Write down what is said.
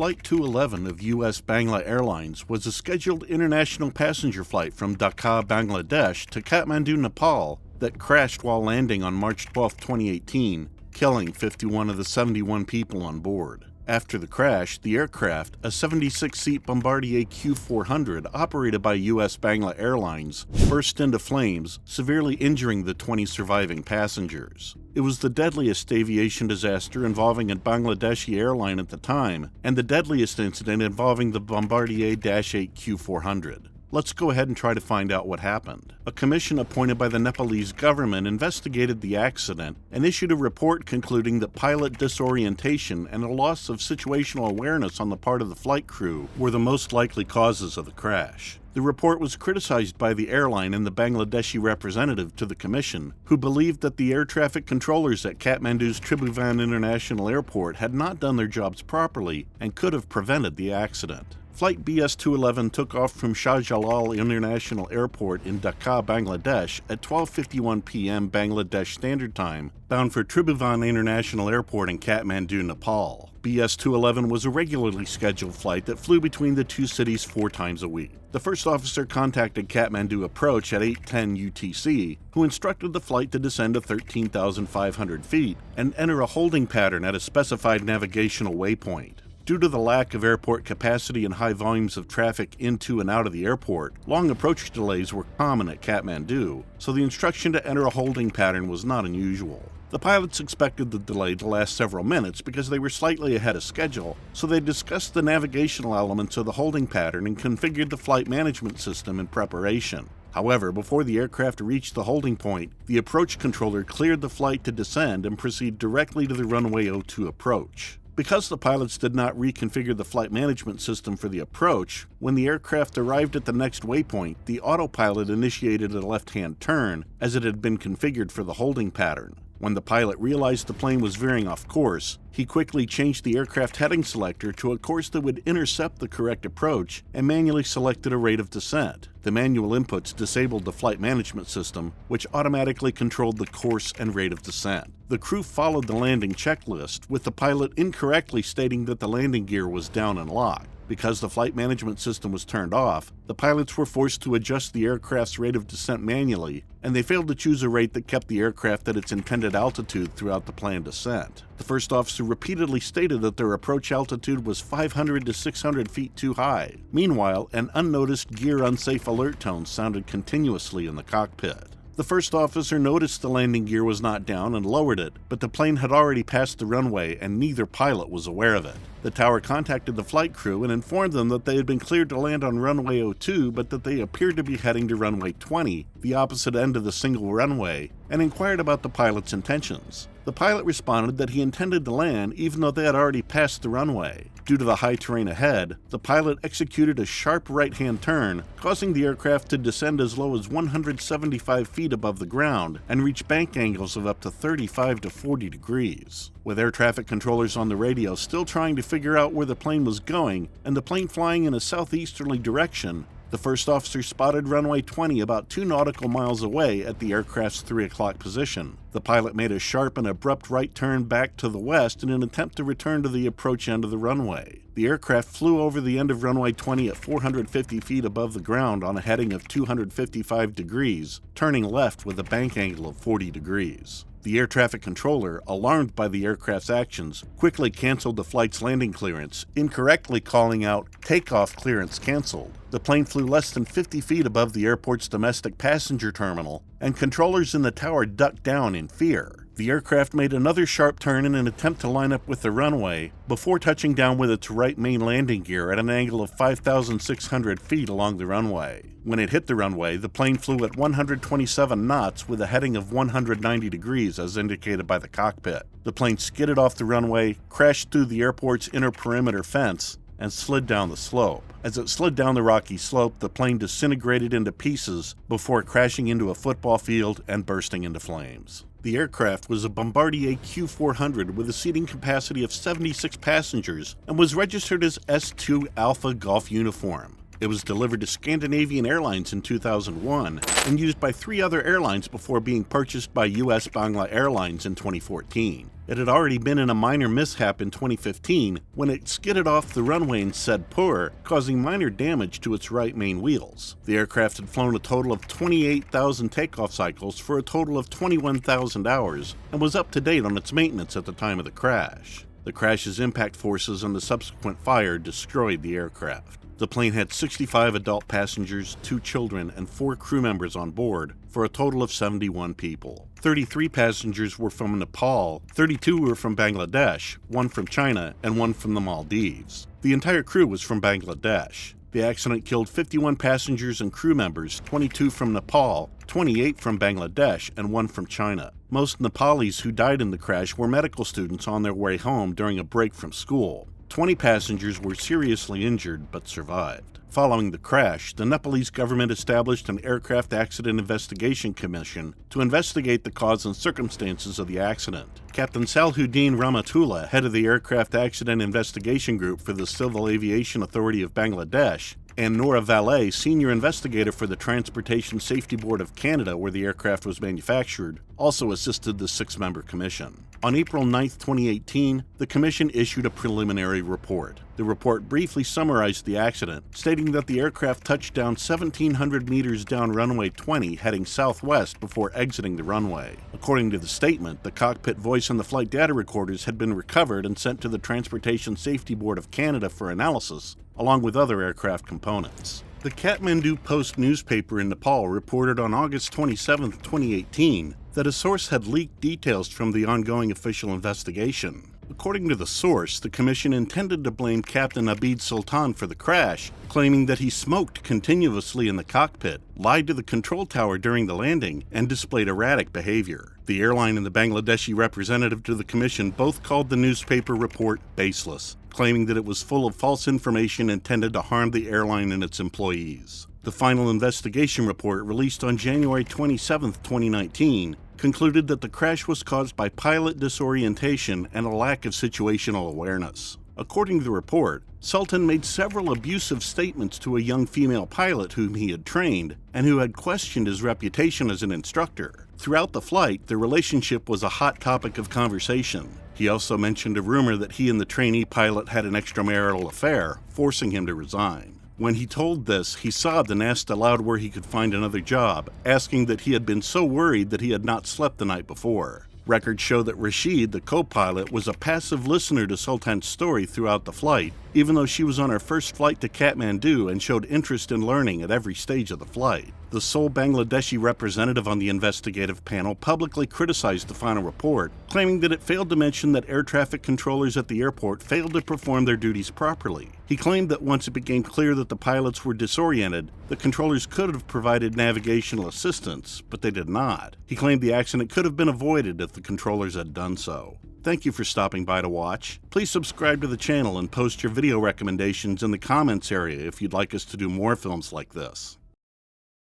Flight 211 of US-Bangla Airlines was a scheduled international passenger flight from Dhaka, Bangladesh to Kathmandu, Nepal that crashed while landing on March 12, 2018, killing 51 of the 71 people on board. After the crash, the aircraft, a 76-seat Bombardier Q400 operated by US-Bangla Airlines, burst into flames, severely injuring the 20 surviving passengers. It was the deadliest aviation disaster involving a Bangladeshi airline at the time, and the deadliest incident involving the Bombardier Dash Q400. Let's go ahead and try to find out what happened. A commission appointed by the Nepalese government investigated the accident and issued a report concluding that pilot disorientation and a loss of situational awareness on the part of the flight crew were the most likely causes of the crash. The report was criticized by the airline and the Bangladeshi representative to the commission, who believed that the air traffic controllers at Kathmandu's Tribhuvan International Airport had not done their jobs properly and could have prevented the accident. Flight BS-211 took off from Shah Jalal International Airport in Dhaka, Bangladesh at 12:51 p.m. Bangladesh Standard Time, bound for Tribhuvan International Airport in Kathmandu, Nepal. BS-211 was a regularly scheduled flight that flew between the two cities 4 times a week. The first officer contacted Kathmandu Approach at 8:10 UTC, who instructed the flight to descend to 13,500 feet and enter a holding pattern at a specified navigational waypoint. Due to the lack of airport capacity and high volumes of traffic into and out of the airport, long approach delays were common at Kathmandu, so the instruction to enter a holding pattern was not unusual. The pilots expected the delay to last several minutes because they were slightly ahead of schedule, so they discussed the navigational elements of the holding pattern and configured the flight management system in preparation. However, before the aircraft reached the holding point, the approach controller cleared the flight to descend and proceed directly to the runway 02 approach. Because the pilots did not reconfigure the flight management system for the approach, when the aircraft arrived at the next waypoint, the autopilot initiated a left-hand turn as it had been configured for the holding pattern. When the pilot realized the plane was veering off course, he quickly changed the aircraft heading selector to a course that would intercept the correct approach and manually selected a rate of descent. The manual inputs disabled the flight management system, which automatically controlled the course and rate of descent. The crew followed the landing checklist, with the pilot incorrectly stating that the landing gear was down and locked. Because the flight management system was turned off, the pilots were forced to adjust the aircraft's rate of descent manually, and they failed to choose a rate that kept the aircraft at its intended altitude throughout the planned descent. The first officer repeatedly stated that their approach altitude was 500 to 600 feet too high. Meanwhile, an unnoticed gear unsafe alert tone sounded continuously in the cockpit. The first officer noticed the landing gear was not down and lowered it, but the plane had already passed the runway and neither pilot was aware of it. The tower contacted the flight crew and informed them that they had been cleared to land on runway 02, but that they appeared to be heading to runway 20, the opposite end of the single runway, and inquired about the pilot's intentions. The pilot responded that he intended to land even though they had already passed the runway. Due to the high terrain ahead, the pilot executed a sharp right-hand turn, causing the aircraft to descend as low as 175 feet above the ground and reach bank angles of up to 35 to 40 degrees. With air traffic controllers on the radio still trying to figure out where the plane was going and the plane flying in a southeasterly direction, the first officer spotted runway 20 about 2 nautical miles away at the aircraft's 3 o'clock position. The pilot made a sharp and abrupt right turn back to the west in an attempt to return to the approach end of the runway. The aircraft flew over the end of runway 20 at 450 feet above the ground on a heading of 255 degrees, turning left with a bank angle of 40 degrees. The air traffic controller, alarmed by the aircraft's actions, quickly canceled the flight's landing clearance, incorrectly calling out "takeoff clearance canceled." The plane flew less than 50 feet above the airport's domestic passenger terminal, and controllers in the tower ducked down in fear. The aircraft made another sharp turn in an attempt to line up with the runway, before touching down with its right main landing gear at an angle of 5,600 feet along the runway. When it hit the runway, the plane flew at 127 knots with a heading of 190 degrees as indicated by the cockpit. The plane skidded off the runway, crashed through the airport's inner perimeter fence, and slid down the slope. As it slid down the rocky slope, the plane disintegrated into pieces before crashing into a football field and bursting into flames. The aircraft was a Bombardier Q400 with a seating capacity of 76 passengers and was registered as S2 Alpha Golf Uniform. It was delivered to Scandinavian Airlines in 2001 and used by 3 other airlines before being purchased by US-Bangla Airlines in 2014. It had already been in a minor mishap in 2015 when it skidded off the runway in Saidpur, causing minor damage to its right main wheels. The aircraft had flown a total of 28,000 takeoff cycles for a total of 21,000 hours and was up to date on its maintenance at the time of the crash. The crash's impact forces and the subsequent fire destroyed the aircraft. The plane had 65 adult passengers, 2 children, and 4 crew members on board, for a total of 71 people. 33 passengers were from Nepal, 32 were from Bangladesh, 1 from China, and 1 from the Maldives. The entire crew was from Bangladesh. The accident killed 51 passengers and crew members, 22 from Nepal, 28 from Bangladesh, and 1 from China. Most Nepalis who died in the crash were medical students on their way home during a break from school. 20 passengers were seriously injured but survived. Following the crash, the Nepalese government established an Aircraft Accident Investigation Commission to investigate the cause and circumstances of the accident. Captain Salhuddin Rahmatullah, head of the Aircraft Accident Investigation Group for the Civil Aviation Authority of Bangladesh, and Nora Valet, senior investigator for the Transportation Safety Board of Canada, where the aircraft was manufactured, also assisted the 6-member commission. On April 9, 2018, the commission issued a preliminary report. The report briefly summarized the accident, stating that the aircraft touched down 1,700 meters down runway 20, heading southwest before exiting the runway. According to the statement, the cockpit voice and the flight data recorders had been recovered and sent to the Transportation Safety Board of Canada for analysis, along with other aircraft components. The Kathmandu Post newspaper in Nepal reported on August 27, 2018, that a source had leaked details from the ongoing official investigation. According to the source, the commission intended to blame Captain Abid Sultan for the crash, claiming that he smoked continuously in the cockpit, lied to the control tower during the landing, and displayed erratic behavior. The airline and the Bangladeshi representative to the commission both called the newspaper report baseless, claiming that it was full of false information intended to harm the airline and its employees. The final investigation report, released on January 27, 2019, concluded that the crash was caused by pilot disorientation and a lack of situational awareness. According to the report, Sultan made several abusive statements to a young female pilot whom he had trained and who had questioned his reputation as an instructor. Throughout the flight, their relationship was a hot topic of conversation. He also mentioned a rumor that he and the trainee pilot had an extramarital affair, forcing him to resign. When he told this, he sobbed and asked aloud where he could find another job, asking that he had been so worried that he had not slept the night before. Records show that Rashid, the co-pilot, was a passive listener to Sultan's story throughout the flight, even though she was on her first flight to Kathmandu and showed interest in learning at every stage of the flight. The sole Bangladeshi representative on the investigative panel publicly criticized the final report, claiming that it failed to mention that air traffic controllers at the airport failed to perform their duties properly. He claimed that once it became clear that the pilots were disoriented, the controllers could have provided navigational assistance, but they did not. He claimed the accident could have been avoided if the controllers had done so. Thank you for stopping by to watch. Please subscribe to the channel and post your video recommendations in the comments area if you'd like us to do more films like this.